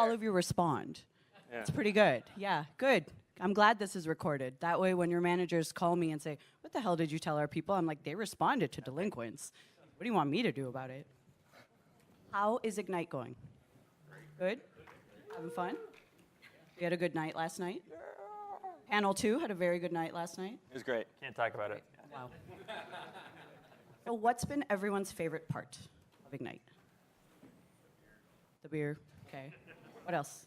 all of you respond. Yeah. It's pretty good. Yeah, good. I'm glad this is recorded. That way when your managers call me and say, what the hell did you tell our people? I'm like, they responded to delinquents. What do you want me to do about it? How is Ignite going? Good? Having fun? We had a good night last night. Panel 2 had a very good night last night. It was great. Can't talk about it. Wow. So what's been everyone's favorite part of Ignite? The beer. Okay. What else?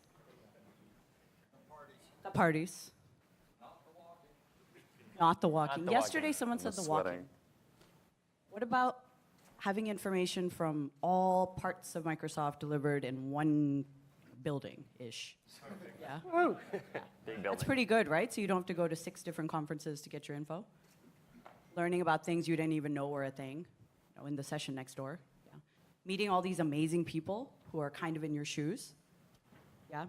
The parties. Not the walking. Yesterday someone said the walking. What about having information from all parts of Microsoft delivered in one building-ish? Yeah. Big building. That's pretty good, right? So you don't have to go to 6 different conferences to get your info. Learning about things you didn't even know were a thing, in the session next door. Yeah. Meeting all these amazing people who are kind of in your shoes. Yeah.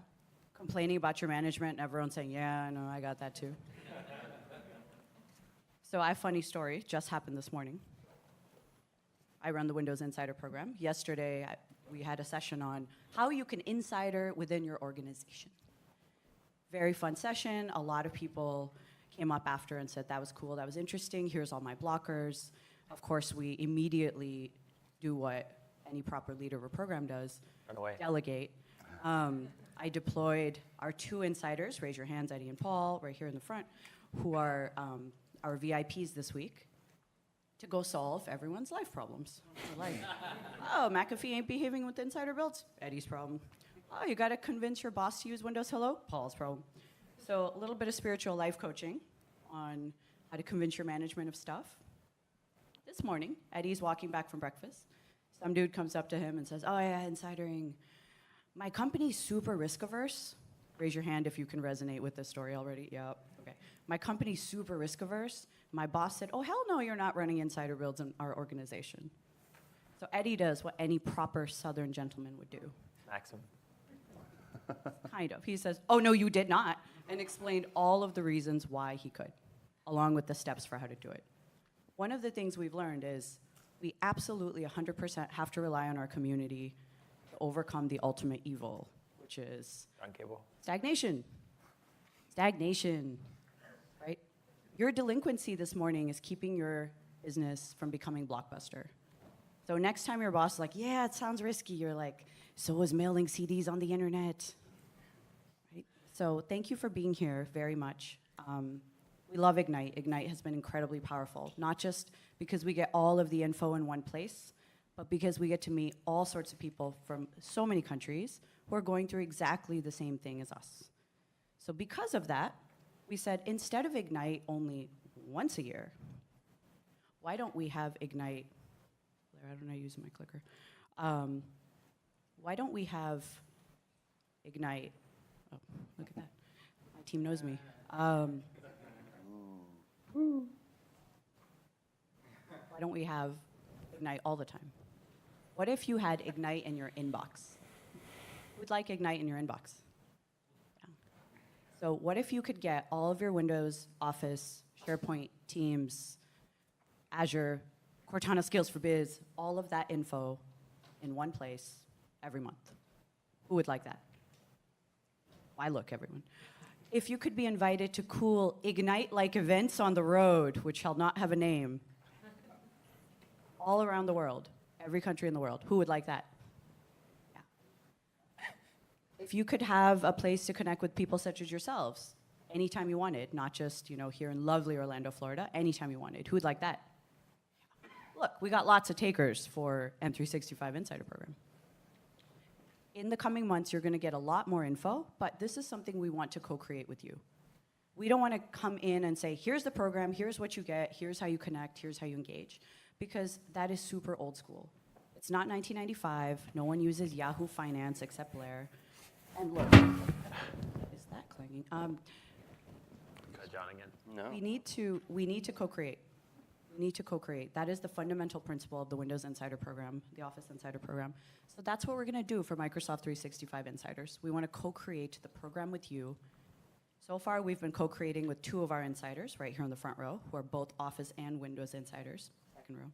Complaining about your management and everyone saying, yeah, I know, I got that too. So I have a funny story, just happened this morning. I run the Windows Insider program. Yesterday, we had a session on how you can insider within your organization. Very fun session. A lot of people came up after and said, that was cool, that was interesting, here's all my blockers. Of course, we immediately do what any proper leader of a program does, Run away. delegate. I deployed our 2 insiders, raise your hands, Eddie and Paul, right here in the front, who are our VIPs this week, to go solve everyone's life problems. So like, oh, McAfee ain't behaving with insider builds, Eddie's problem. Oh, you gotta convince your boss to use Windows Hello, Paul's problem. So a little bit of spiritual life coaching on how to convince your management of stuff. This morning, Eddie's walking back from breakfast. Some dude comes up to him and says, oh yeah, insidering. My company's super risk averse. Raise your hand if you can resonate with this story already. Yep, okay. My company's super risk averse. My boss said, oh hell no, you're not running insider builds in our organization. So Eddie does what any proper Southern gentleman would do. Maxim. Kind of. He says, oh no, you did not, and explained all of the reasons why he could, along with the steps for how to do it. One of the things we've learned is we absolutely 100% have to rely on our community to overcome the ultimate evil, which is On cable. stagnation. Stagnation, right? Your delinquency this morning is keeping your business from becoming Blockbuster. So next time your boss is like, yeah, it sounds risky, you're like, so is mailing CDs on the internet. Right? So thank you for being here very much. We love Ignite. Ignite has been incredibly powerful, not just because we get all of the info in one place, but because we get to meet all sorts of people from so many countries who are going through exactly the same thing as us. So because of that, we said, instead of Ignite only once a year, why don't we have Ignite? I don't know, using my clicker. Why don't we have Ignite? Oh, look at that. My team knows me. Why don't we have Ignite all the time? What if you had Ignite in your inbox? Who would like Ignite in your inbox? Yeah. So what if you could get all of your Windows, Office, SharePoint, Teams, Azure, Cortana Skills for Biz, all of that info in one place every month? Who would like that? Why look, everyone? If you could be invited to cool Ignite-like events on the road, which shall not have a name, all around the world, every country in the world, who would like that? Yeah. If you could have a place to connect with people such as yourselves, anytime you wanted, not just here in lovely Orlando, Florida, anytime you wanted, who would like that? Look, we got lots of takers for M365 Insider Program. In the coming months, you're going to get a lot more info, but this is something we want to co-create with you. We don't want to come in and say, here's the program, here's what you get, here's how you connect, here's how you engage, because that is super old school. It's not 1995. No one uses Yahoo Finance except Blair. And look, is that clanging? Got John again. No. We need to co-create. We need to co-create. That is the fundamental principle of the Windows Insider Program, the Office Insider Program. So that's what we're going to do for Microsoft 365 Insiders. We want to co-create the program with you. So far, we've been co-creating with 2 of our insiders right here in the front row, who are both Office and Windows insiders, second row.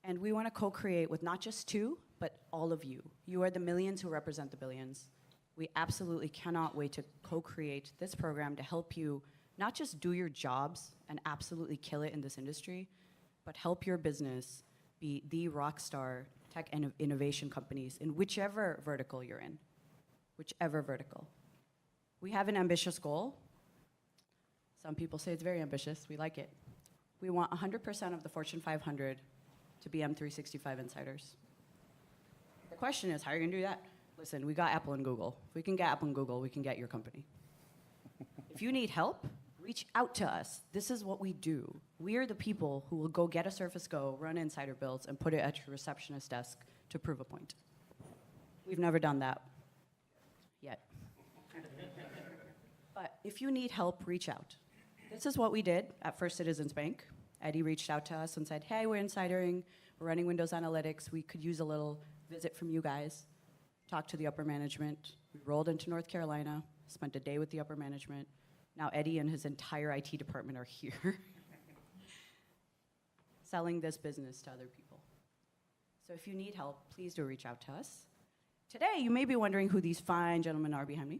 And we want to co-create with not just 2, but all of you. You are the millions who represent the billions. We absolutely cannot wait to co-create this program to help you not just do your jobs and absolutely kill it in this industry, but help your business be the rock star tech and innovation companies in whichever vertical you're in, whichever vertical. We have an ambitious goal. Some people say it's very ambitious. We like it. We want 100% of the Fortune 500 to be M365 insiders. The question is, how are you going to do that? Listen, we got Apple and Google. If we can get Apple and Google, we can get your company. If you need help, reach out to us. This is what we do. We are the people who will go get a Surface Go, run insider builds, and put it at your receptionist desk to prove a point. We've never done that yet. But if you need help, reach out. This is what we did at First Citizens Bank. Eddie reached out to us and said, hey, we're insidering, we're running Windows Analytics, we could use a little visit from you guys. Talked to the upper management. We rolled into North Carolina, spent a day with the upper management. Now Eddie and his entire IT department are here selling this business to other people. So if you need help, please do reach out to us. Today, you may be wondering who these fine gentlemen are behind me.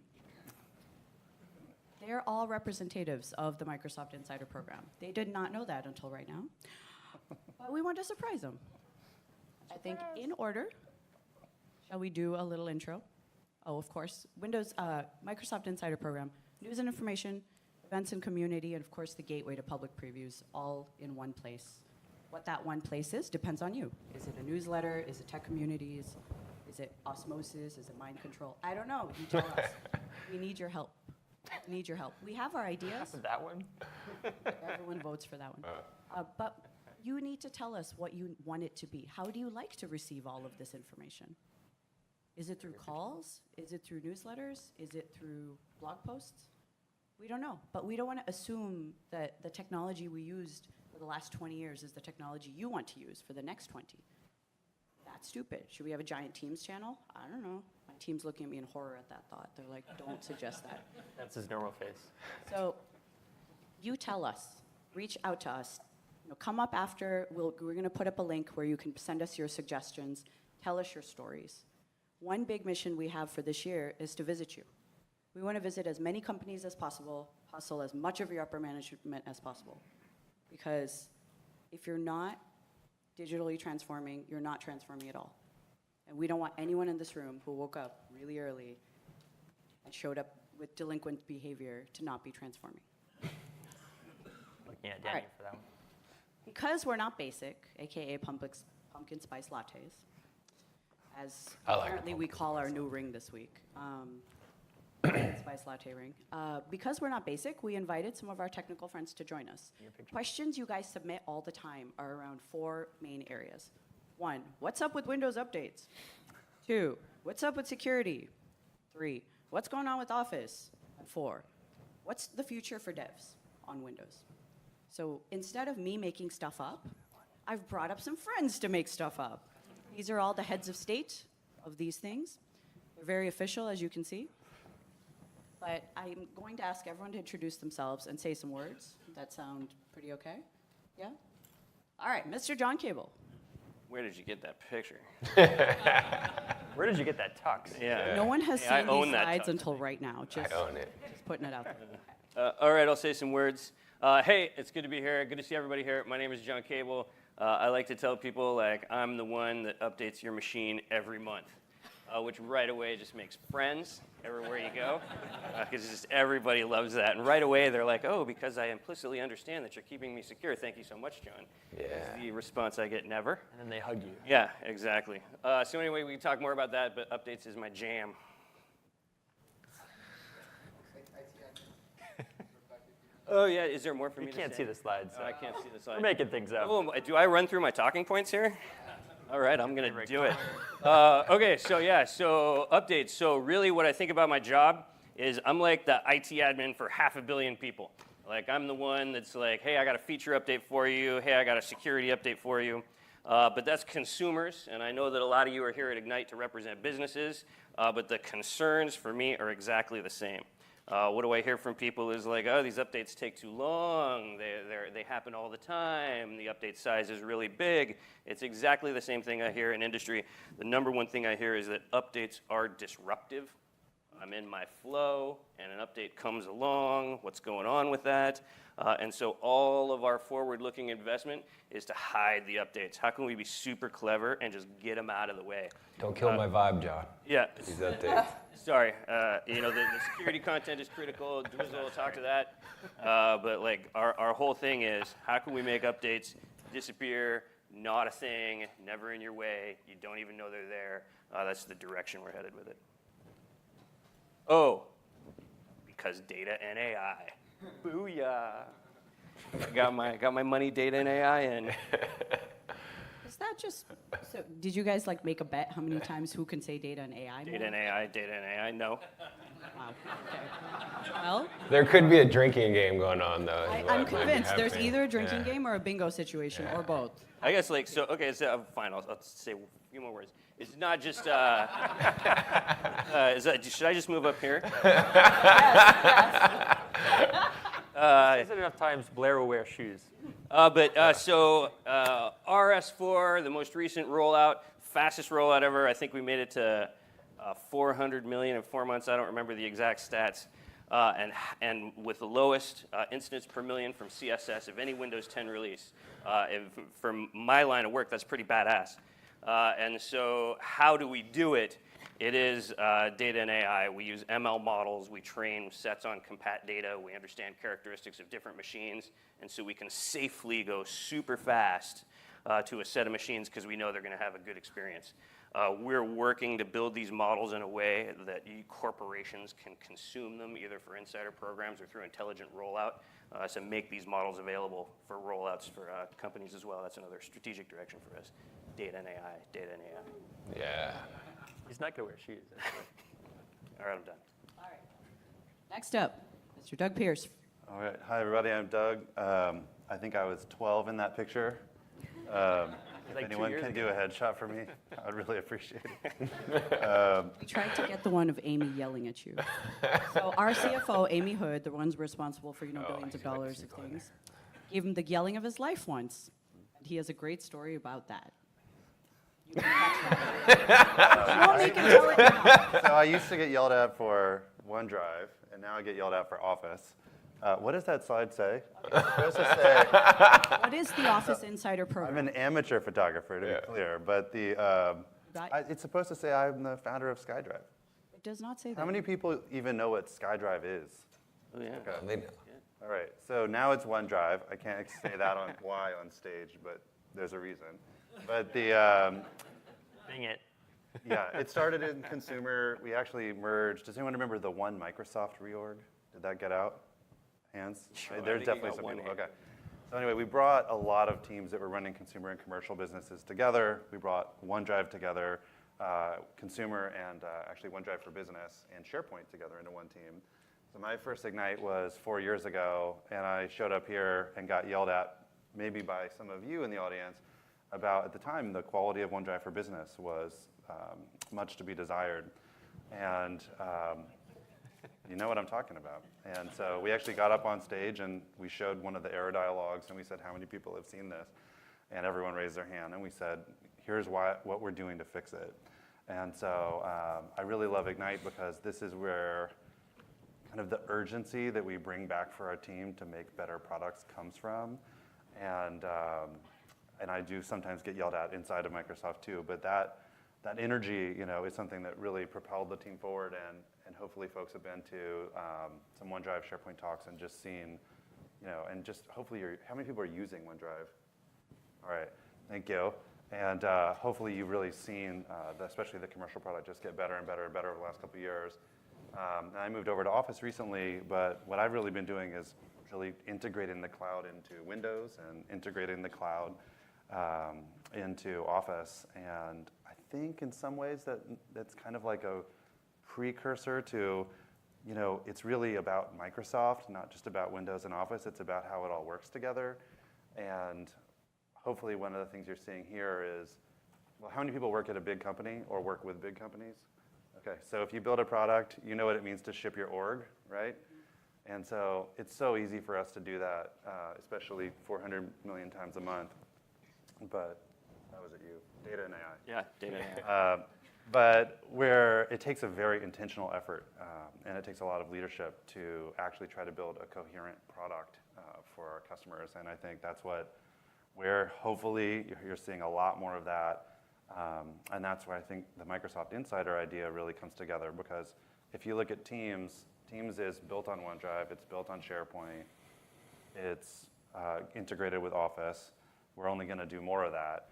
They're all representatives of the Microsoft Insider Program. They did not know that until right now, but we want to surprise them. I think in order, shall we do a little intro? Oh, of course, Microsoft Insider Program, news and information, events and community, and of course the gateway to public previews, all in one place. What that one place is depends on you. Is it a newsletter? Is it tech communities? Is it osmosis? Is it mind control? I don't know. You tell us. We need your help. We need your help. We have our ideas. That one? Everyone votes for that one. But you need to tell us what you want it to be. How do you like to receive all of this information? Is it through calls? Is it through newsletters? Is it through blog posts? We don't know, but we don't want to assume that the technology we used for the last 20 years is the technology you want to use for the next 20. That's stupid. Should we have a giant Teams channel? I don't know. My team's looking at me in horror at that thought. They're like, don't suggest that. That's his normal face. So you tell us, reach out to us. Come up after, we're going to put up a link where you can send us your suggestions, tell us your stories. One big mission we have for this year is to visit you. We want to visit as many companies as possible, hustle as much of your upper management as possible. Because if you're not digitally transforming, you're not transforming at all. And we don't want anyone in this room who woke up really early and showed up with delinquent behavior to not be transforming. Looking at Danny for that one. Because we're not basic, AKA pumpkin spice lattes, as apparently we call our new ring this week, pumpkin spice latte ring. Because we're not basic, we invited some of our technical friends to join us. Questions you guys submit all the time are around 4 main areas. 1, what's up with Windows updates? 2, what's up with security? 3, what's going on with Office? And 4, what's the future for devs on Windows? So instead of me making stuff up, I've brought up some friends to make stuff up. These are all the heads of state of these things. They're very official, as you can see. But I'm going to ask everyone to introduce themselves and say some words that sound pretty okay. Yeah? All right, Mr. John Cable. Where did you get that picture? Where did you get that tux? Yeah. No one has Hey, I seen own these that slides tux. until right now. Just, I own it. just putting it out there. All right, I'll say some words. Hey, it's good to be here. Good to see everybody here. My name is John Cable. I like to tell people I'm the one that updates your machine every month, which right away just makes friends everywhere you go, because just everybody loves that. And right away they're like, oh, because I implicitly understand that you're keeping me secure. Thank you so much, John. Yeah. Is the response I get never. And then they hug you. Yeah, exactly. So anyway, we can talk more about that, but updates is my jam. Oh, yeah, is there more for me You to can't say? see the slides. Oh, I can't see the We're slide. making things up. Oh, do I run through my talking points here? All right, I'm going to do it. Okay, so updates. So really what I think about my job is I'm like the IT admin for 500 million people. Like I'm the one that's like, hey, I got a feature update for you. Hey, I got a security update for you. But that's consumers, and I know that a lot of you are here at Ignite to represent businesses, but the concerns for me are exactly the same. What do I hear from people is like, oh, these updates take too long, they happen all the time, the update size is really big. It's exactly the same thing I hear in industry. The number one thing I hear is that updates are disruptive. I'm in my flow, and an update comes along. What's going on with that? And so all of our forward-looking investment is to hide the updates. How can we be super clever and just get them out of the way? Don't kill my vibe, John. Yeah. These updates. Sorry, the security content is critical. Dwizzle will talk to that. But like our whole thing is, how can we make updates disappear, not a thing, never in your way, you don't even know they're there. That's the direction we're headed with it. Oh, because data and AI. Booyah. Got my money, data and AI in. Is that just, so did you guys like make a bet how many times who can say data and AI more? Data and AI, no. Wow, okay. Well, There could be a drinking game going on, though. is what I'm might be convinced there's happening. either a drinking Yeah. game or a bingo situation, or both. I guess fine, I'll say a few more words. It's not just, should I just move up here? Isn't enough times Blair will wear shoes? RS4, the most recent rollout, fastest rollout ever. I think we made it to 400 million in 4 months. I don't remember the exact stats. And with the lowest incidents per million from CSS of any Windows 10 release. From my line of work, that's pretty badass. And so how do we do it? It is data and AI. We use ML models. We train sets on compat data. We understand characteristics of different machines. And so we can safely go super fast to a set of machines because we know they're going to have a good experience. We're working to build these models in a way that corporations can consume them either for insider programs or through intelligent rollout. So make these models available for rollouts for companies as well. That's another strategic direction for us. Data and AI, data and AI. Yeah. He's not going to wear shoes. All right, I'm done. All right. Next up, Mr. Doug Pierce. All right. Hi, everybody. I'm Doug. I think I was 12 in that picture. If Like 2 anyone years can do a headshot for me, I'd really appreciate it. We tried to get the one of Amy yelling at you. So our CFO, Amy Hood, the one's responsible for billions of dollars of things, gave him the yelling of his life once. And he has a great story about that. You can catch that. You won't make it tell it now. So I used to get yelled at for OneDrive, and now I get yelled at for Office. What does that slide say? It's supposed to say, What is the Office Insider I'm program? an amateur photographer, to Yeah. be clear, but it's supposed to say I'm the founder of SkyDrive. It does not say that. How many people even know what SkyDrive is? Oh, yeah. They know. All right, so now it's OneDrive. I can't say that on stage, but there's a reason. But Dang it. yeah, it started in consumer. We actually merged. Does anyone remember the One Microsoft reorg? Did that get out? Hands? Sure, I There's think you definitely got some one people. hand. Okay. So anyway, we brought a lot of teams that were running consumer and commercial businesses together. We brought OneDrive together, consumer and actually OneDrive for Business and SharePoint together into one team. So my first Ignite was 4 years ago, and I showed up here and got yelled at, maybe by some of you in the audience, about, at the time, the quality of OneDrive for Business was much to be desired. And you know what I'm talking about. And so we actually got up on stage and we showed one of the error dialogues and we said, how many people have seen this? And everyone raised their hand and we said, here's what we're doing to fix it. And so I really love Ignite because this is where kind of the urgency that we bring back for our team to make better products comes from. And I do sometimes get yelled at inside of Microsoft too, but that energy, is something that really propelled the team forward, and hopefully folks have been to some OneDrive SharePoint talks and just seen, and just hopefully how many people are using OneDrive? All right, thank you. And hopefully you've really seen, especially the commercial product, just get better and better and better over the last couple of years. And I moved over to Office recently, but what I've really been doing is really integrating the cloud into Windows and integrating the cloud into Office. And I think in some ways that's kind of like a precursor to, it's really about Microsoft, not just about Windows and Office. It's about how it all works together. And hopefully one of the things you're seeing here is, well, how many people work at a big company or work with big companies? Okay, so if you build a product, you know what it means to ship your org, right? And so it's so easy for us to do that, especially 400 million times a month. But that was it, you. Data and AI. Yeah, data and AI. But where it takes a very intentional effort, and it takes a lot of leadership to actually try to build a coherent product for our customers. And I think that's where hopefully you're seeing a lot more of that. And that's where I think the Microsoft Insider idea really comes together, because if you look at Teams, Teams is built on OneDrive, it's built on SharePoint, it's integrated with Office. We're only going to do more of that.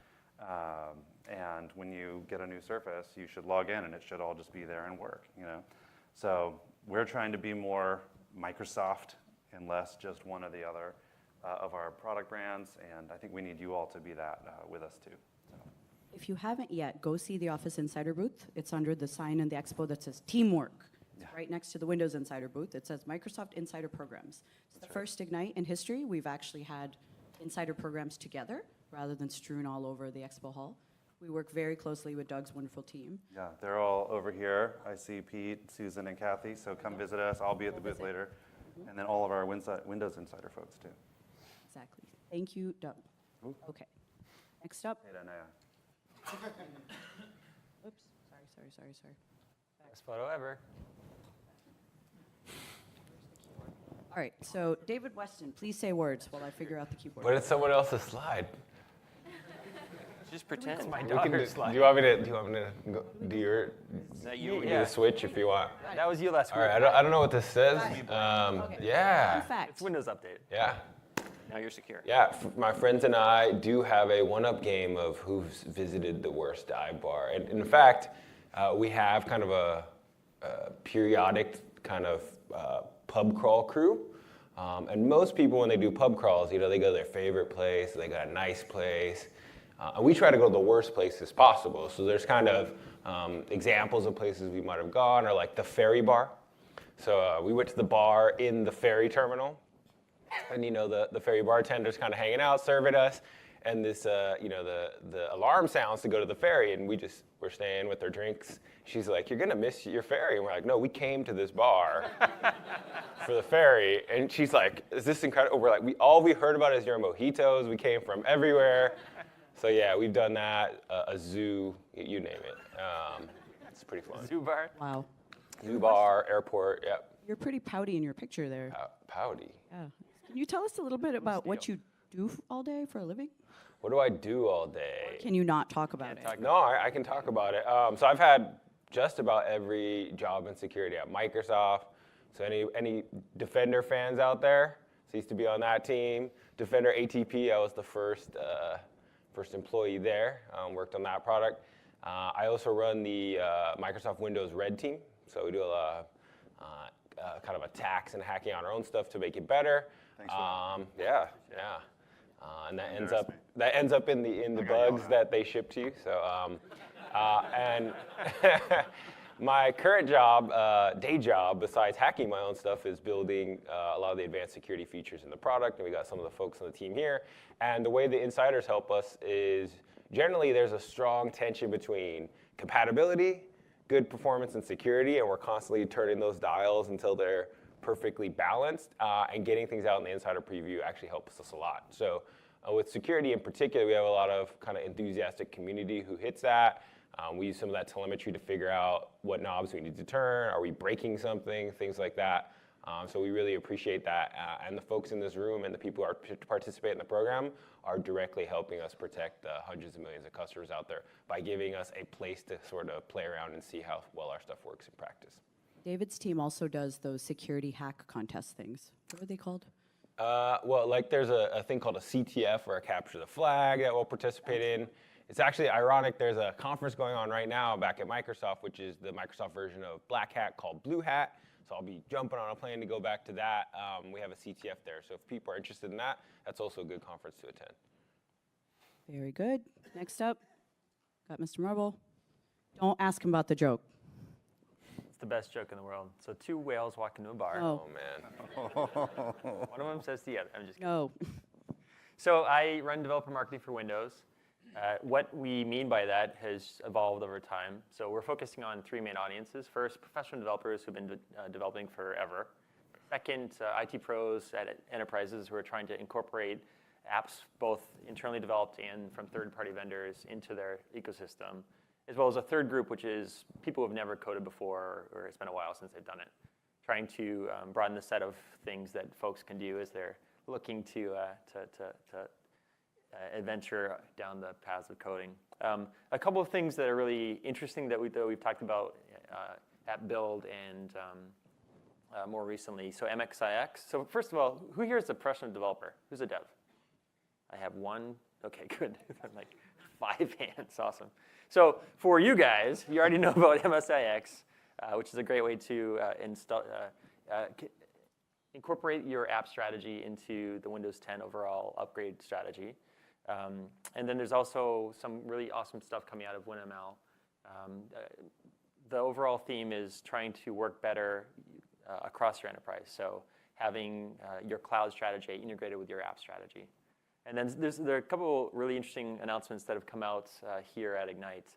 And when you get a new Surface, you should log in and it should all just be there and work, you know? So we're trying to be more Microsoft and less just one or the other of our product brands, and I think we need you all to be that with us too. So. If you haven't yet, go see the Office Insider booth. It's under the sign in the expo that says Teamwork. It's right next to the Windows Insider booth. It says Microsoft Insider Programs. It's the first Ignite in history. We've actually had Insider programs together rather than strewn all over the expo hall. We work very closely with Doug's wonderful team. Yeah, they're all over here. I see Pete, Susan, and Kathy, so come visit us. I'll be at the booth later. And then all of our Windows Insider folks too. Exactly. Thank you, Doug. Ooh. Okay. Next up. Hey, Danaya. Oops. Sorry. Best photo ever. All right. So David Weston, please say words while I figure out the keyboard. But it's someone else's slide. Just pretend. My We can daughter's do slide. you want me to go, do your That you you, can Yeah. do the switch if you want? That was you last All week. right, I don't know what this says. Okay. Yeah, Fun fact. It's Windows Update. yeah. now you're secure. Yeah, my friends and I do have a one-up game of who's visited the worst dive bar. And in fact, we have kind of a periodic kind of pub crawl crew. And most people, when they do pub crawls, you know, they go to their favorite place, they got a nice place. And we try to go to the worst places possible. So there's kind of examples of places we might have gone, or like the ferry bar. So we went to the bar in the ferry terminal. And you know, the ferry bartender's kind of hanging out, serving us, and this, you know, the alarm sounds to go to the ferry, and we're staying with our drinks. She's like, "You're gonna miss your ferry," and we're like, "No, we came to this bar for the ferry." And she's like, "Is this incredible?" We're like, all we heard about is your mojitos. We came from everywhere, so yeah, we've done that. A zoo, you name it. It's pretty fun. Zoo bar. Wow. Zoo bar, airport, yep. You're pretty pouty in your picture there. Pouty. Yeah. Can you tell us a little bit about what you do all day for a living? What do I do all day? Can you not talk about it? No, I can talk about it. So I've had just about every job in security at Microsoft. So any Defender fans out there? So I used to be on that team. Defender ATP, I was the first employee there. Worked on that product. I also run the Microsoft Windows Red team. So we do a kind of attacks and hacking on our own stuff to make it better. Thanks for Yeah. And that ends up in the bugs that they ship to you. So and my current job, day job, besides hacking my own stuff, is building a lot of the advanced security features in the product. And we got some of the folks on the team here. And the way the insiders help us is generally there's a strong tension between compatibility, good performance, and security, and we're constantly turning those dials until they're perfectly balanced, and getting things out in the insider preview actually helps us a lot. So with security in particular, we have a lot of kind of enthusiastic community who hits that. We use some of that telemetry to figure out what knobs we need to turn, are we breaking something, things like that. So we really appreciate that. And the folks in this room and the people who are participate in the program are directly helping us protect the hundreds of millions of customers out there by giving us a place to sort of play around and see how well our stuff works in practice. David's team also does those security hack contest things. What are they called? Well, like there's a thing called a CTF, or a capture the flag, that we'll participate in. It's actually ironic. There's a conference going on right now back at Microsoft, which is the Microsoft version of Black Hat called Blue Hat. So I'll be jumping on a plane to go back to that. We have a CTF there. So if people are interested in that, that's also a good conference to attend. Very good. Next up, got Mr. Marble. Don't ask him about the joke. It's the best joke in the world. So two whales walk into a bar. Oh, Oh, man. One of them says to the other. I'm just kidding. no. So I run developer marketing for Windows. What we mean by that has evolved over time. So we're focusing on three main audiences. First, professional developers who've been developing forever. Second, IT pros at enterprises who are trying to incorporate apps both internally developed and from third-party vendors into their ecosystem. as well as a third group, which is people who have never coded before or it's been a while since they've done it. Trying to broaden the set of things that folks can do as they're looking to adventure down the paths of coding. A couple of things that are really interesting that we've talked about at Build and more recently. So MXIX. So first of all, who here is a professional developer? Who's a dev? I have one. Okay, good. Like 5 hands. Awesome. So for you guys, you already know about MSIX, which is a great way to incorporate your app strategy into the Windows 10 overall upgrade strategy. And then there's also some really awesome stuff coming out of WinML. The overall theme is trying to work better across your enterprise. So having your cloud strategy integrated with your app strategy. And then there are a couple really interesting announcements that have come out here at Ignite.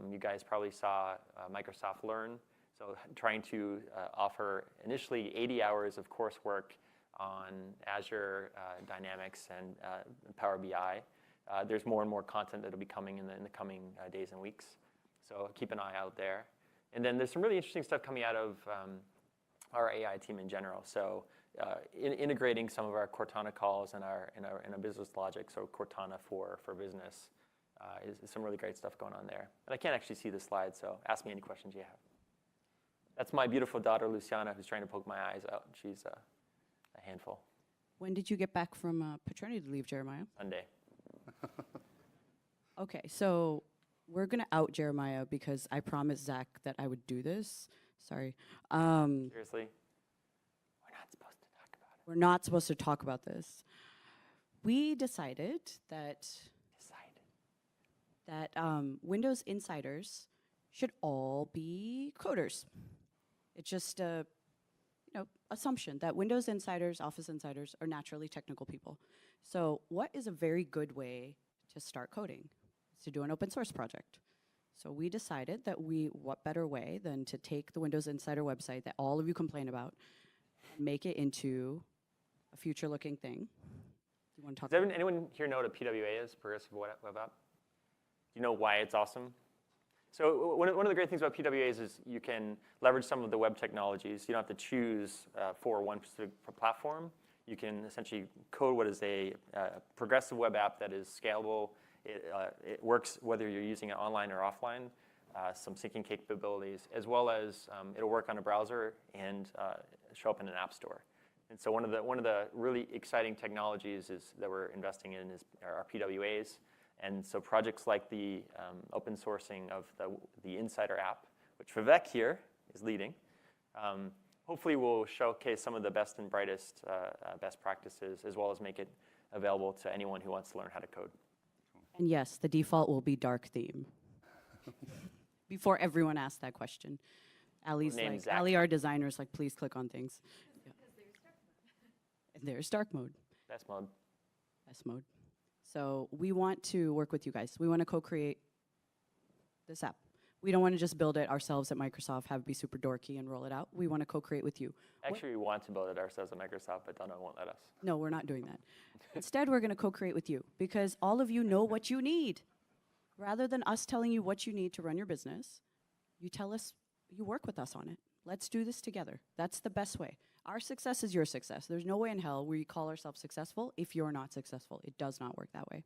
You guys probably saw Microsoft Learn. So trying to offer initially 80 hours of coursework on Azure Dynamics and Power BI. There's more and more content that will be coming in the coming days and weeks. So keep an eye out there. And then there's some really interesting stuff coming out of our AI team in general. So integrating some of our Cortana calls and our business logic, so Cortana for business, is some really great stuff going on there. And I can't actually see the slide, so ask me any questions you have. That's my beautiful daughter, Luciana, who's trying to poke my eyes out. She's a handful. When did you get back from paternity leave, Jeremiah? Sunday. Okay, so we're going to out Jeremiah because I promised Zach that I would do this. Sorry. Seriously? We're not supposed to talk about it. We're not supposed to talk about this. We decided that Windows insiders should all be coders. It's just a assumption that Windows insiders, Office insiders are naturally technical people. So what is a very good way to start coding? It's to do an open source project. So we decided that what better way than to take the Windows Insider website that all of you complain about and make it into a future-looking thing. You want to talk Does anyone here know what a PWA is, Progressive Web App? Do you know why it's awesome? So one of the great things about PWAs is you can leverage some of the web technologies. You don't have to choose for one specific platform. You can essentially code what is a progressive web app that is scalable. It works whether you're using it online or offline, some syncing capabilities, as well as it'll work on a browser and show up in an app store. And so one of the really exciting technologies that we're investing in is our PWAs. And so projects like the open sourcing of the Insider app, which Vivek here is leading, hopefully will showcase some of the best and brightest best practices, as well as make it available to anyone who wants to learn how to code. And yes, the default will be dark theme. Before everyone asks that question. Allie's like, Allie, our designer, is like, please click on things. Yeah. And there's dark mode. Best mode. Best mode. So we want to work with you guys. We want to co-create this app. We don't want to just build it ourselves at Microsoft, have it be super dorky and roll it out. We want to co-create with you. Actually, we want to build it ourselves at Microsoft, but Donna won't let us. No, we're not doing that. Instead, we're going to co-create with you because all of you know what you need. Rather than us telling you what you need to run your business, you tell us, you work with us on it. Let's do this together. That's the best way. Our success is your success. There's no way in hell we call ourselves successful if you're not successful. It does not work that way.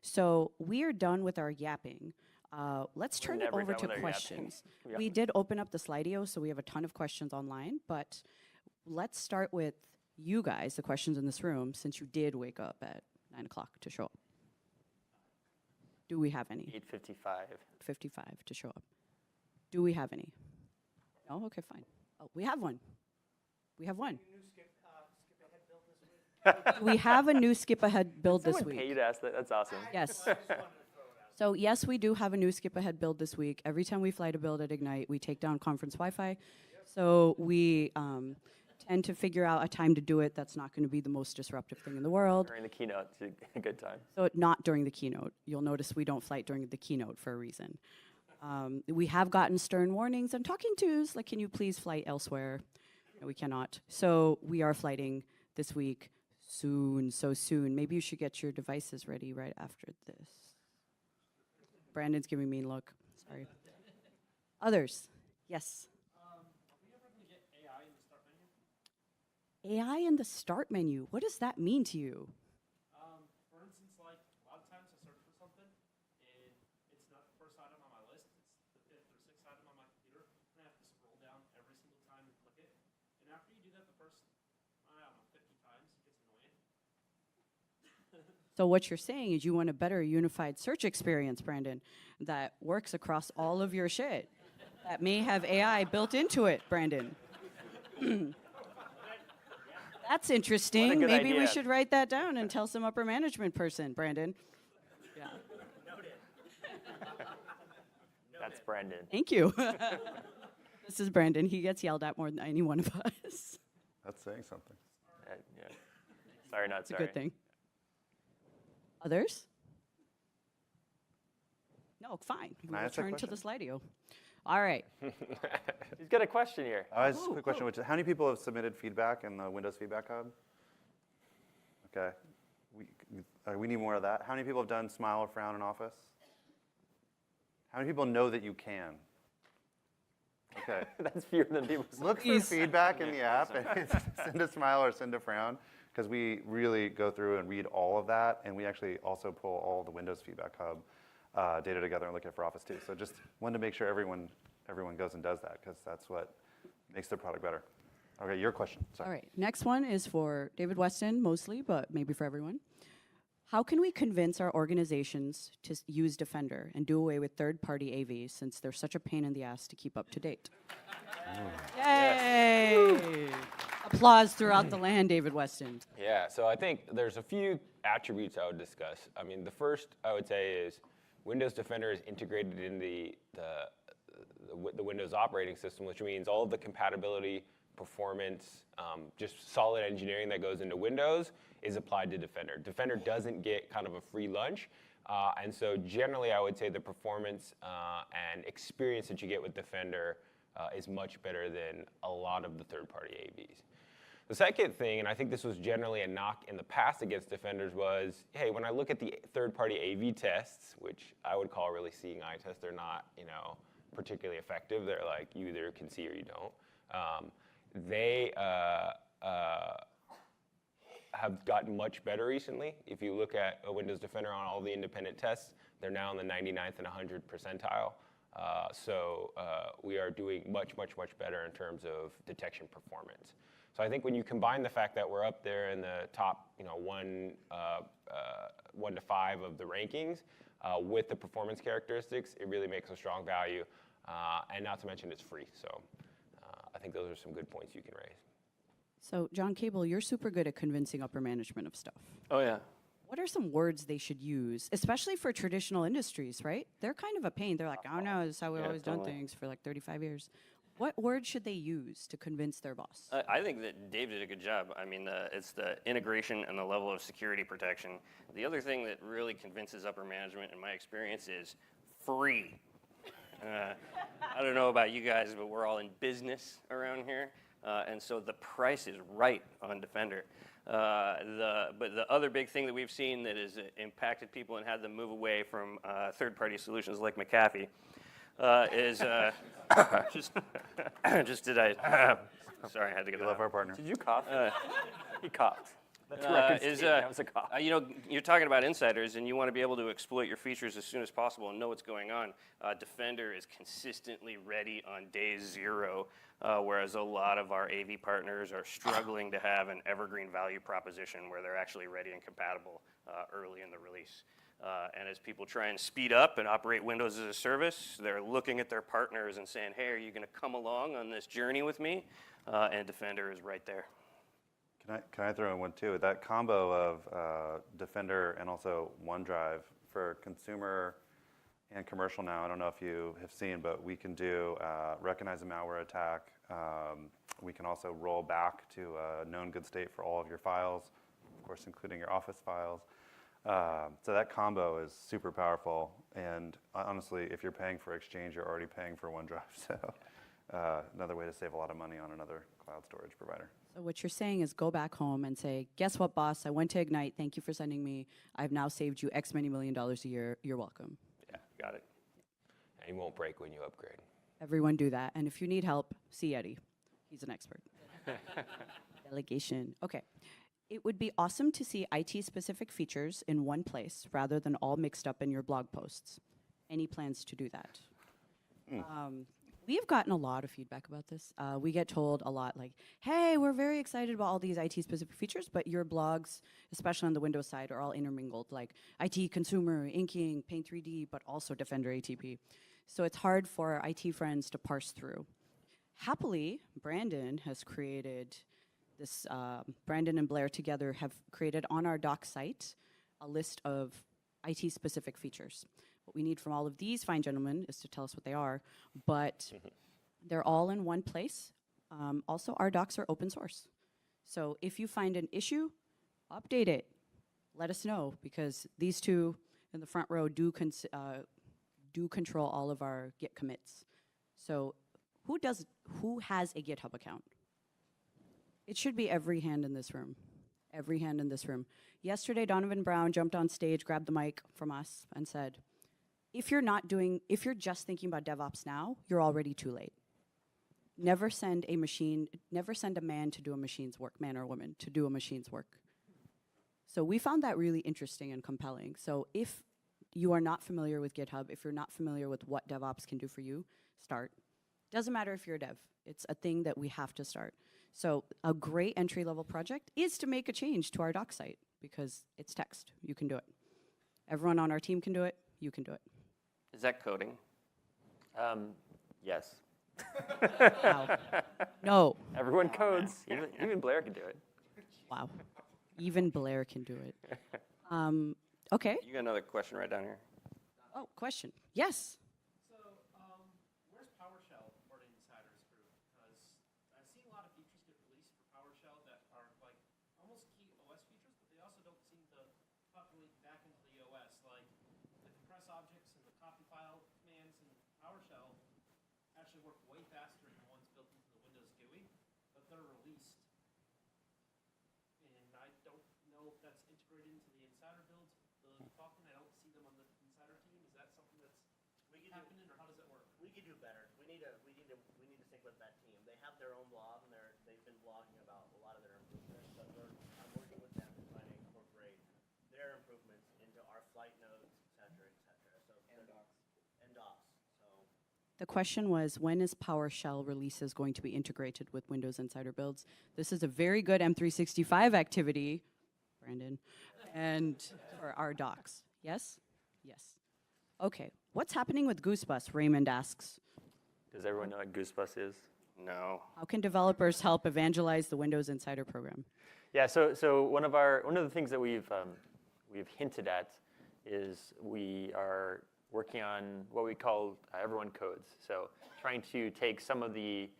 So we are done with our yapping. Let's turn it over to questions. We did open up the Slido, so we have a ton of questions online, but let's start with you guys, the questions in this room, since you did wake up at 9 o'clock to show up. Do we have any? 8:55. 55 to show up. Do we have any? No? Okay, fine. Oh, we have one. We have one. We have a new skip ahead build this week. Paid us. That's awesome. Yes. So yes, we do have a new skip ahead build this week. Every time we fly to build at Ignite, we take down conference Wi-Fi. So we tend to figure out a time to do it that's not going to be the most disruptive thing in the world. During the keynote, it's a good time. So not during the keynote. You'll notice we don't flight during the keynote for a reason. We have gotten stern warnings and talking tos, like, can you please flight elsewhere? No, we cannot. So we are flighting this week soon, so soon. Maybe you should get your devices ready right after this. Brandon's giving me a look. Sorry. Others? Yes. Are we ever going to get AI in the start menu? AI in the start menu. What does that mean to you? For instance, like a lot of times I search for something and it's not the first item on my list, it's the fifth or sixth item on my computer, and I have to scroll down every single time and click it. And after you do that the first, I don't know, 50 times, it gets annoying. So what you're saying is you want a better unified search experience, Brandon, that works across all of your shit. That may have AI built into it, Brandon. That's interesting. good Maybe we idea. should write that down and tell some upper management person, Brandon. Yeah. That's Brandon. Thank you. This is Brandon. He gets yelled at more than any one of us. That's saying something. Yeah. Sorry, not It's a sorry. good thing. Others? No, fine. I We'll ask a turn to the question? slideo. All right. He's got a question here. Just a quick question, which is, how many people have submitted feedback in the Windows Feedback Hub? Okay. We need more of that. How many people have done smile or frown in Office? How many people know that you can? Okay. That's fewer than people. Look for Please. feedback in the app and send a smile or send a frown, because we really go through and read all of that, and we actually also pull all the Windows Feedback Hub data together and look at it for Office too. So just wanted to make sure everyone goes and does that, because that's what makes their product better. Okay, your question. Sorry. All right. Next one is for David Weston mostly, but maybe for everyone. How can we convince our organizations to use Defender and do away with third-party AVs, since they're such a pain in the ass to keep up to date? Yay! Applause throughout the land, David Weston. Yeah, so I think there's a few attributes I would discuss. I mean, the first I would say is Windows Defender is integrated in the Windows operating system, which means all of the compatibility, performance, just solid engineering that goes into Windows is applied to Defender. Defender doesn't get kind of a free lunch. And so generally, I would say the performance and experience that you get with Defender is much better than a lot of the third-party AVs. The second thing, and I think this was generally a knock in the past against Defenders, was, hey, when I look at the third-party AV tests, which I would call really seeing eye tests, they're not, particularly effective. They're like, you either can see or you don't. They have gotten much better recently. If you look at a Windows Defender on all the independent tests, they're now in the 99th and 100th percentile. So we are doing much, much, much better in terms of detection performance. So I think when you combine the fact that we're up there in the top, 1 to 5 of the rankings with the performance characteristics, it really makes a strong value. And not to mention it's free. So I think those are some good points you can raise. So, John Cable, you're super good at convincing upper management of stuff. Oh, yeah. What are some words they should use, especially for traditional industries, right? They're kind of a pain. They're like, oh no, this is how we've Yeah, always done totally. things for like 35 years. What words should they use to convince their boss? I think that Dave did a good job. I mean, it's the integration and the level of security protection. The other thing that really convinces upper management, in my experience, is free. I don't know about you guys, but we're all in business around here, and so the price is right on Defender. But the other big thing that we've seen that has impacted people and had them move away from third-party solutions like McAfee is just did I? Sorry, I had to get We that love out. our partner. Did you cough? He coughed. That's record is that was a cough. you're talking about insiders, and you want to be able to exploit your features as soon as possible and know what's going on. Defender is consistently ready on day 0, whereas a lot of our AV partners are struggling to have an evergreen value proposition where they're actually ready and compatible early in the release. And as people try and speed up and operate Windows as a service, they're looking at their partners and saying, hey, are you going to come along on this journey with me? And Defender is right there. Can I throw in one too? That combo of Defender and also OneDrive for consumer and commercial now, I don't know if you have seen, but we can do recognize a malware attack. We can also roll back to a known good state for all of your files, of course, including your Office files. So that combo is super powerful. And honestly, if you're paying for Exchange, you're already paying for OneDrive. So another way to save a lot of money on another cloud storage provider. So what you're saying is go back home and say, guess what, boss? I went to Ignite. Thank you for sending me. I've now saved you X many $1 million a year. You're welcome. Yeah, got it. And you won't break when you upgrade. Everyone do that. And if you need help, see Eddie. He's an expert. Delegation. Okay. It would be awesome to see IT-specific features in one place rather than all mixed up in your blog posts. Any plans to do that? We've gotten a lot of feedback about this. We get told a lot like, hey, we're very excited about all these IT-specific features, but your blogs, especially on the Windows side, are all intermingled, like IT consumer, inking, Paint 3D, but also Defender ATP. So it's hard for our IT friends to parse through. Happily, Brandon has created this, Brandon and Blair together have created on our doc site a list of IT-specific features. What we need from all of these fine gentlemen is to tell us what they are, but they're all in one place. Also, our docs are open source. So if you find an issue, update it. Let us know, because these two in the front row do control all of our Git commits. So who has a GitHub account? It should be every hand in this room. Every hand in this room. Yesterday, Donovan Brown jumped on stage, grabbed the mic from us, and said, if you're just thinking about DevOps now, you're already too late. Never send a man to do a machine's work, man or woman, to do a machine's work. So we found that really interesting and compelling. So if you are not familiar with GitHub, if you're not familiar with what DevOps can do for you, start. Doesn't matter if you're a dev. It's a thing that we have to start. So a great entry-level project is to make a change to our doc site, because it's text. You can do it. Everyone on our team can do it. You can do it. Is that coding? Yes. Wow. No. Everyone codes. Even Blair can do it. Wow. Even Blair can do it. Okay. You got another question right down here. Oh, question. Yes. So, where's PowerShell for the Insiders group? Because I've seen a lot of features get released for PowerShell that are like almost key OS features, but they also don't seem to populate back into the OS. Like the compress objects and the copy file commands in PowerShell actually work way faster than the ones built into the Windows GUI, but they're released. And I don't know if that's integrated into the Insider builds. The Falcon, I don't see them on the Insider team. Is that something that's happening, or how does that work? We could do better. We need to sync with that team. They have their own blog, and they've been blogging about a lot of their improvements. But I'm working with them to try to incorporate their improvements into our flight notes, et cetera, et cetera. So and docs. So The question was, when is PowerShell releases going to be integrated with Windows Insider builds? This is a very good M365 activity, Brandon, and for our docs. Yes? Yes. Okay. What's happening with Goosebus? Raymond asks. Does everyone know what Goosebus is? No. How can developers help evangelize the Windows Insider program? Yeah, so one of the things that we've hinted at is we are working on what we call everyone codes. So trying to take some of the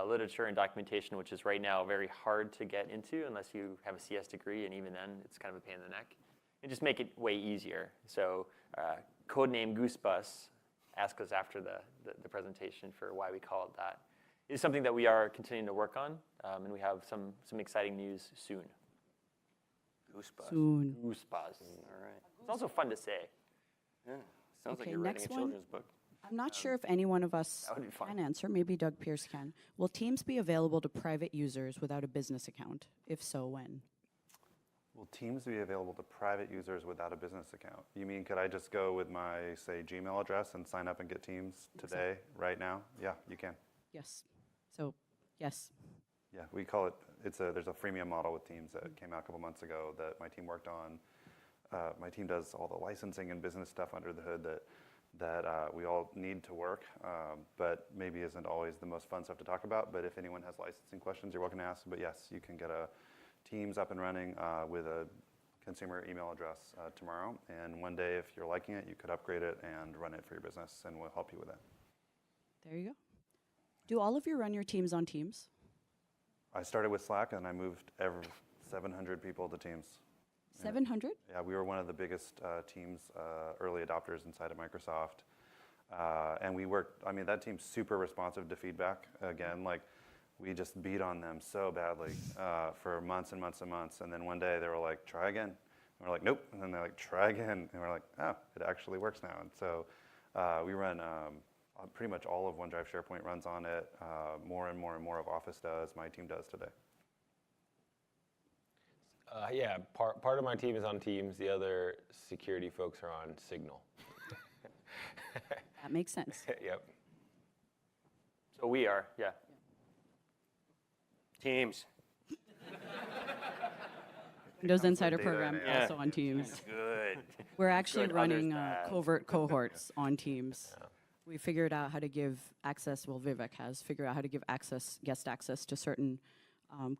literature and documentation, which is right now very hard to get into unless you have a CS degree, and even then it's kind of a pain in the neck, and just make it way easier. So codename Goosebus, ask us after the presentation for why we call it that. It is something that we are continuing to work on, and we have some exciting news soon. Goosebumps. Soon. Goosebus. All right. It's also fun to say. Yeah. Sounds like Okay, you're writing next a one. children's book. I'm not sure if any one of us that would be fun. can answer. Maybe Doug Pierce can. Will Teams be available to private users without a business account? If so, when? Will Teams be available to private users without a business account? You mean, could I just go with my, say, Gmail address and sign up and get Teams today, right now? Yeah, you can. Yes. So, yes. Yeah, we call it, there's a freemium model with Teams that came out a couple months ago that my team worked on. My team does all the licensing and business stuff under the hood that we all need to work, but maybe isn't always the most fun stuff to talk about. But if anyone has licensing questions, you're welcome to ask. But yes, you can get a Teams up and running with a consumer email address tomorrow. And one day, if you're liking it, you could upgrade it and run it for your business, and we'll help you with that. There you go. Do all of you run your teams on Teams? I started with Slack, and I moved 700 people to Teams. 700? Yeah, we were one of the biggest Teams early adopters inside of Microsoft. And we worked, I mean, that team's super responsive to feedback. Again, like, we just beat on them so badly for months and months and months. And then one day they were like, try again. And we're like, nope. And then they're like, try again. And we're like, oh, it actually works now. And so we run pretty much all of OneDrive SharePoint runs on it. More and more and more of Office does. My team does today. Yeah, part of my team is on Teams. The other security folks are on Signal. That makes sense. Yep. So we are, yeah. Teams. Windows Insider data and Program AI. also on Teams. Good. We're actually Good, running others bad. covert cohorts on Teams. We figured out how to give access, well, Vivek has figured out how to give guest access to certain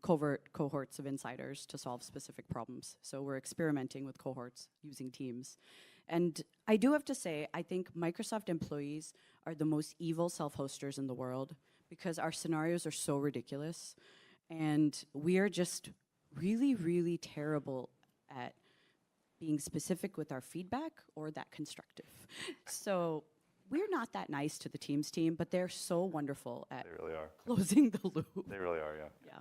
covert cohorts of insiders to solve specific problems. So we're experimenting with cohorts using Teams. And I do have to say, I think Microsoft employees are the most evil self-hosters in the world because our scenarios are so ridiculous. And we are just really, really terrible at being specific with our feedback or that constructive. So we're not that nice to the Teams team, but they're so wonderful at They really are. closing the loop. They really are, yeah. Yeah.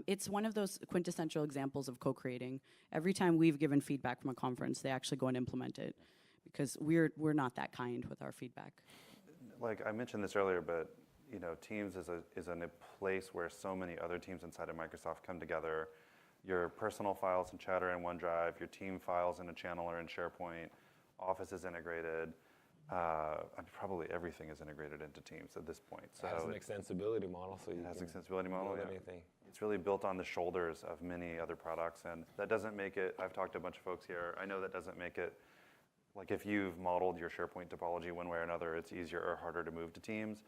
It's one of those quintessential examples of co-creating. Every time we've given feedback from a conference, they actually go and implement it because we're not that kind with our feedback. Like I mentioned this earlier, but you know, Teams is a place where so many other teams inside of Microsoft come together. Your personal files in Chatter and OneDrive, your team files in a channel or in SharePoint, Office is integrated. Probably everything is integrated into Teams at this point. So It has an extensibility model, so you it has can extensibility model. build Yeah. anything. It's really built on the shoulders of many other products, and that doesn't make it. I've talked to a bunch of folks here. I know that doesn't make it. Like if you've modeled your SharePoint topology one way or another, it's easier or harder to move to Teams.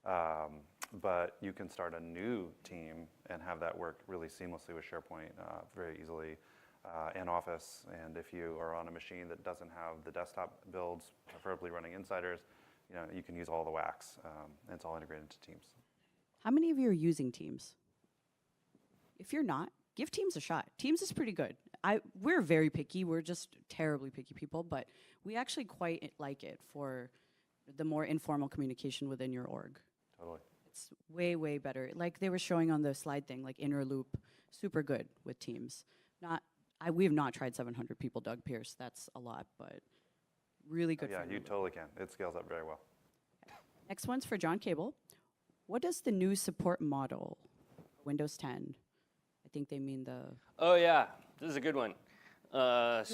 But you can start a new team and have that work really seamlessly with SharePoint very easily and Office. And if you are on a machine that doesn't have the desktop builds, preferably running insiders, you know, you can use all the WACs. And it's all integrated into Teams. How many of you are using Teams? If you're not, give Teams a shot. Teams is pretty good. We're very picky. We're just terribly picky people, but we actually quite like it for the more informal communication within your org. Totally. It's way, way better. Like they were showing on the slide thing, like inner loop, super good with Teams. We have not tried 700 people, Doug Pierce. That's a lot, but really good. Yeah, for you inner loop. totally can. It scales up very well. Next one's for John Cable. What does the new support model, Windows 10? I think they mean the. Oh yeah, this is a good one. You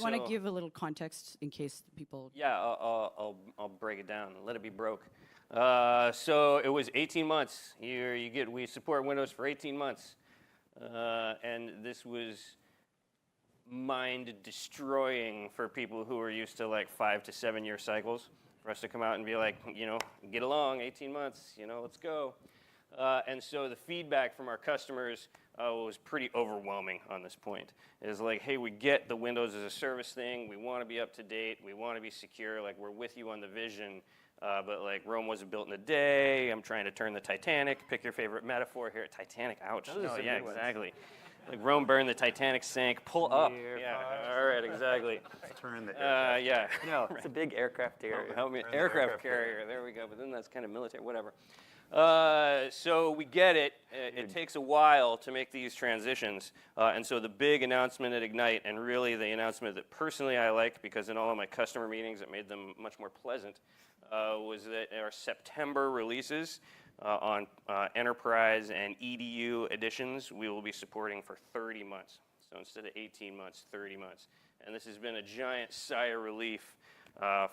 want to give a little context in case people. Yeah, I'll break it down. Let it be broke. So it was 18 months. We support Windows for 18 months, and this was mind destroying for people who are used to like 5 to 7 year cycles. For us to come out and be like, you know, get along, 18 months, you know, let's go. And so the feedback from our customers was pretty overwhelming on this point. It's like, hey, we get the Windows as a service thing. We want to be up to date. We want to be secure. Like, we're with you on the vision. But like, Rome wasn't built in a day. I'm trying to turn the Titanic. Pick your favorite metaphor here. Titanic, ouch. Those are No, some yeah, good ones. exactly. Like Rome burned, the Titanic sank. Pull up. Yeah, all right, exactly. Turn the Yeah. No, it's a big aircraft carrier. Help me. Turn the Aircraft aircraft carrier. There we go. But then that's kind of military. Whatever. So we get it. It takes a while to make these transitions. And so the big announcement at Ignite, and really the announcement that personally I like, because in all of my customer meetings it made them much more pleasant, was that our September releases on Enterprise and EDU editions, we will be supporting for 30 months. So instead of 18 months, 30 months. And this has been a giant sigh of relief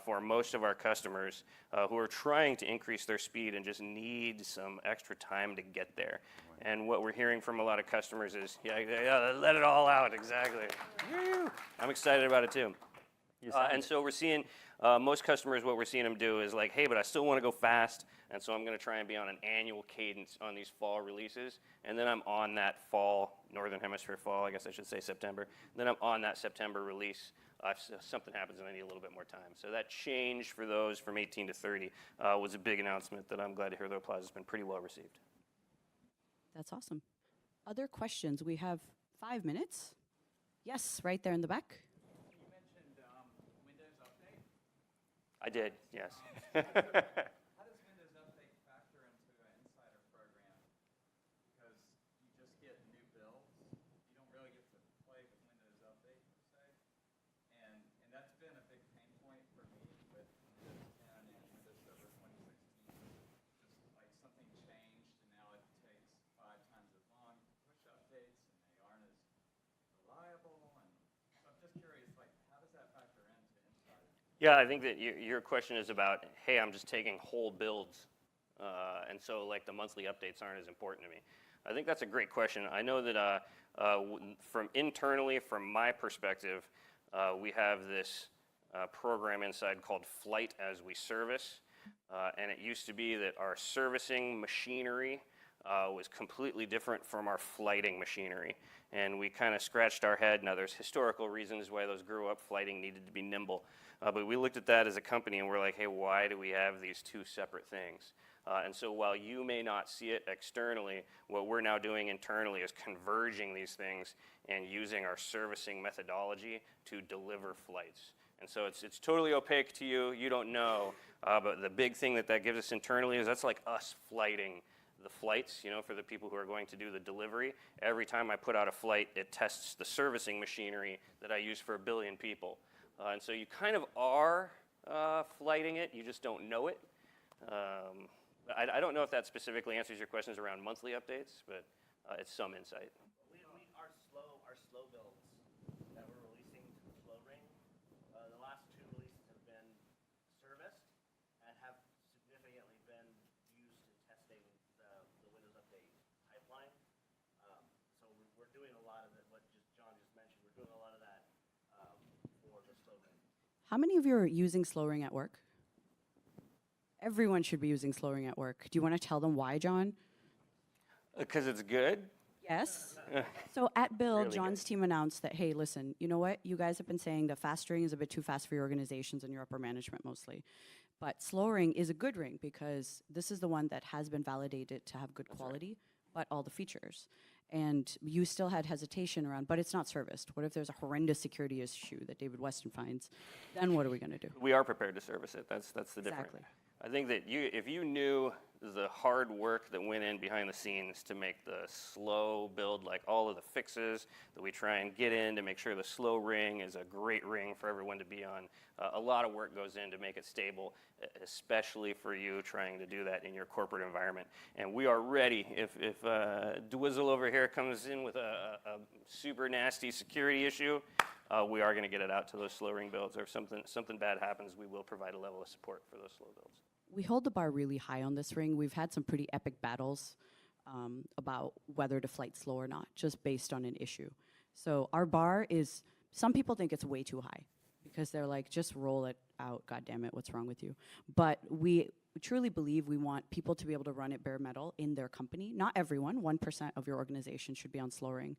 for most of our customers who are trying to increase their speed and just need some extra time to get there. And what we're hearing from a lot of customers is, yeah, let it all out, exactly. Woo! I'm excited about it too. And so we're seeing most customers, what we're seeing them do is like, hey, but I still want to go fast, and so I'm going to try and be on an annual cadence on these fall releases, and then I'm on that fall, Northern Hemisphere fall, I guess I should say September, then I'm on that September release. If something happens and I need a little bit more time. So that change for those from 18 to 30 was a big announcement that I'm glad to hear the applause has been pretty well received. That's awesome. Other questions? We have 5 minutes. Yes, right there in the back. You mentioned Windows Update. I did, yes. How does Windows Update factor into an insider program? Because you just get new builds. You don't really get to play with Windows Update per se. And that's been a big pain point for me with Windows 10 and Windows Server 2016. Yeah, I think that your question is about, hey, I'm just taking whole builds, and so like the monthly updates aren't as important to me. I think that's a great question. I know that from internally, from my perspective, we have this program inside called Flight as We Service, and it used to be that our servicing machinery was completely different from our flighting machinery. And we kind of scratched our head. Now there's historical reasons why those grew up. Flighting needed to be nimble. But we looked at that as a company and we're like, hey, why do we have these two separate things? And so while you may not see it externally, what we're now doing internally is converging these things and using our servicing methodology to deliver flights. And so it's totally opaque to you. You don't know. But the big thing that gives us internally is that's like us flighting the flights, for the people who are going to do the delivery. Every time I put out a flight, it tests the servicing machinery that I use for 1 billion people. And so you kind of are flighting it, you just don't know it. I don't know if that specifically answers your questions around monthly updates, but it's some insight. Our slow builds that we're releasing to the slow ring, the last 2 releases have been serviced and have significantly been used in testing the Windows Update pipeline. So we're doing a lot of it, what John just mentioned, we're doing a lot of that for the slow ring. How many of you are using slow ring at work? Everyone should be using slow ring at work. Do you want to tell them why, John? Because it's good? Yes. So at Build, Really John's good. team announced that, hey, listen, you know what? You guys have been saying that fast ring is a bit too fast for your organizations and your upper management mostly. But slow ring is a good ring because this is the one that has been validated to have good quality, but all the features. And you still had hesitation around, but it's not serviced. What if there's a horrendous security issue that David Weston finds? Then what are we going to do? We are prepared to service it. That's the difference. Exactly. I think that if you knew the hard work that went in behind the scenes to make the slow build, like all of the fixes that we try and get in to make sure the slow ring is a great ring for everyone to be on, a lot of work goes in to make it stable, especially for you trying to do that in your corporate environment. And we are ready. If Dwizzle over here comes in with a super nasty security issue, we are going to get it out to those slow ring builds. Or if something bad happens, we will provide a level of support for those slow builds. We hold the bar really high on this ring. We've had some pretty epic battles about whether to flight slow or not, just based on an issue. So our bar is, some people think it's way too high because they're like, just roll it out, God damn it, what's wrong with you? But we truly believe we want people to be able to run it bare metal in their company. Not everyone, 1% of your organization should be on slow ring.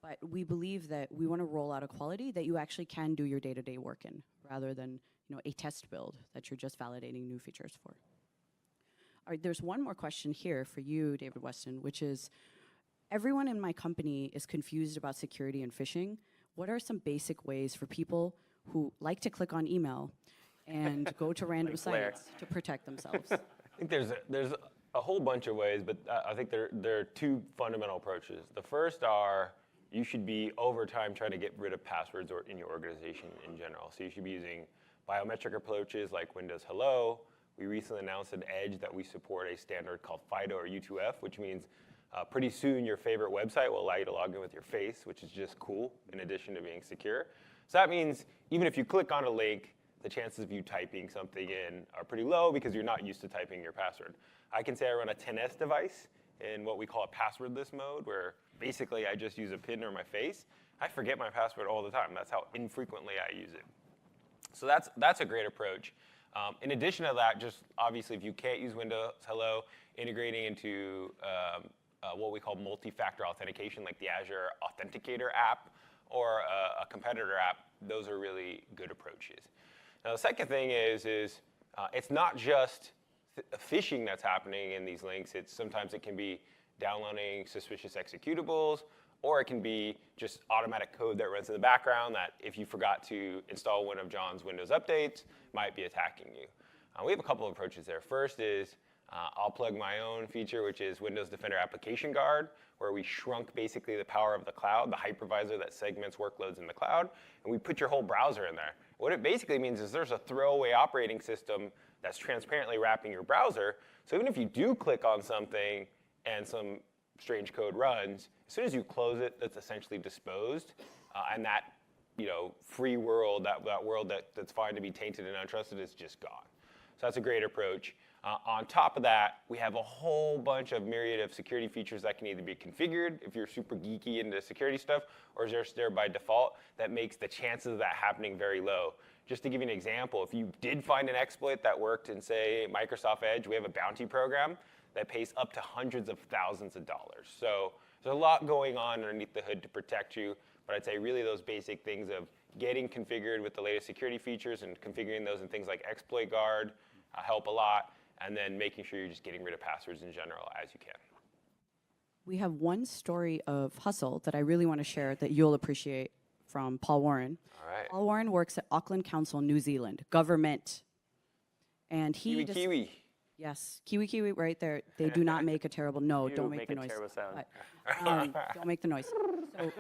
But we believe that we want to roll out a quality that you actually can do your day-to-day work in, rather than a test build that you're just validating new features for. All right, there's one more question here for you, David Weston, which is, everyone in my company is confused about security and phishing. What are some basic ways for people who like to click on email and go to random Claire. sites to protect themselves? I think there's a whole bunch of ways, but I think there are 2 fundamental approaches. The first are, you should be over time trying to get rid of passwords in your organization in general. So you should be using biometric approaches like Windows Hello. We recently announced at Edge that we support a standard called FIDO or U2F, which means pretty soon your favorite website will allow you to log in with your face, which is just cool in addition to being secure. So that means even if you click on a link, the chances of you typing something in are pretty low because you're not used to typing your password. I can say I run a 10S device in what we call a passwordless mode, where basically I just use a pin or my face. I forget my password all the time. That's how infrequently I use it. So that's a great approach. In addition to that, just obviously if you can't use Windows Hello, integrating into what we call multi-factor authentication, like the Azure Authenticator app or a competitor app, those are really good approaches. Now the second thing is it's not just phishing that's happening in these links. Sometimes it can be downloading suspicious executables, or it can be just automatic code that runs in the background that if you forgot to install one of John's Windows updates, might be attacking you. We have a couple of approaches there. First is, I'll plug my own feature, which is Windows Defender Application Guard, where we shrunk basically the power of the cloud, the hypervisor that segments workloads in the cloud, and we put your whole browser in there. What it basically means is there's a throwaway operating system that's transparently wrapping your browser, so even if you do click on something and some strange code runs, as soon as you close it, that's essentially disposed, and that free world, that world that's fine to be tainted and untrusted is just gone. So that's a great approach. On top of that, we have a whole bunch of myriad of security features that can either be configured if you're super geeky into security stuff, or is just there by default that makes the chances of that happening very low. Just to give you an example, if you did find an exploit that worked in, say, Microsoft Edge, we have a bounty program that pays up to hundreds of thousands of dollars. So there's a lot going on underneath the hood to protect you, but I'd say really those basic things of getting configured with the latest security features and configuring those in things like exploit guard help a lot, and then making sure you're just getting rid of passwords in general as you can. We have one story of hustle that I really want to share that you'll appreciate from Paul Warren. All right. Paul Warren works at Auckland Council, New Zealand, government. And he Kiwi. Yes, Kiwi right there. They do not make a terrible, no, don't make the noise. Terrible sound. But, don't make the noise. So,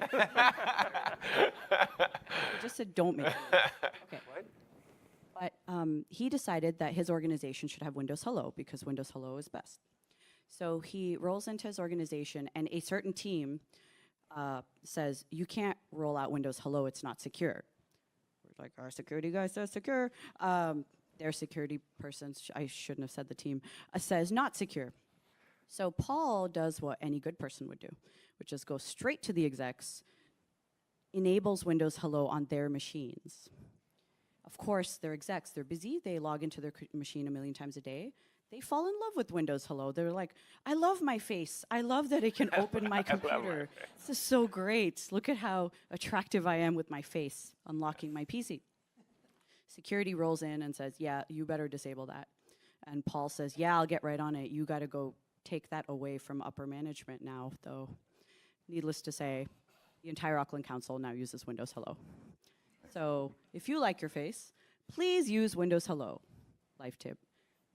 I just said don't make the noise. Okay. What? But he decided that his organization should have Windows Hello because Windows Hello is best. So he rolls into his organization, and a certain team says, you can't roll out Windows Hello, it's not secure. We're like, our security guy says secure. Their security person, I shouldn't have said the team, says not secure. So Paul does what any good person would do, which is go straight to the execs, enables Windows Hello on their machines. Of course, they're execs, they're busy, they log into their machine a million times a day. They fall in love with Windows Hello. They're like, I love my face. I love that it can open my computer. This is so great. Look at how attractive I am with my face, unlocking my PC. Security rolls in and says, yeah, you better disable that. And Paul says, yeah, I'll get right on it. You got to go take that away from upper management now, though. Needless to say, the entire Auckland Council now uses Windows Hello. So if you like your face, please use Windows Hello. Life tip.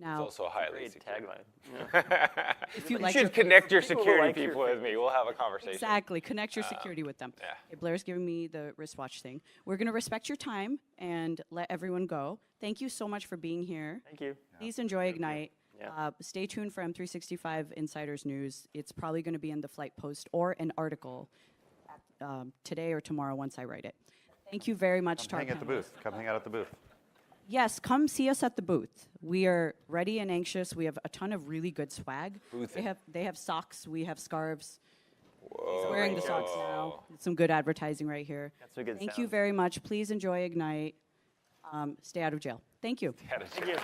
Now, It's also highly Great secure. tagline. if you You like should your connect your People will security like your people with me. We'll have a conversation. Exactly. Connect your security with them. yeah. Okay, Blair's giving me the wristwatch thing. We're going to respect your time and let everyone go. Thank you so much for being here. Thank you. Please enjoy Ignite. Yeah. Stay tuned for M365 Insiders News. It's probably going to be in the Flight Post or an article today or tomorrow once I write it. Thank you very much to our Hang at the panelists. booth. Come hang out at the booth. Yes, come see us at the booth. We are ready and anxious. We have a ton of really good swag. Boothing. They have socks. We have scarves. Whoa. He's wearing the socks now. Some good advertising right here. That's a good Thank you sound. very much. Please enjoy Ignite. Stay out of jail. Thank you. That is Thank you.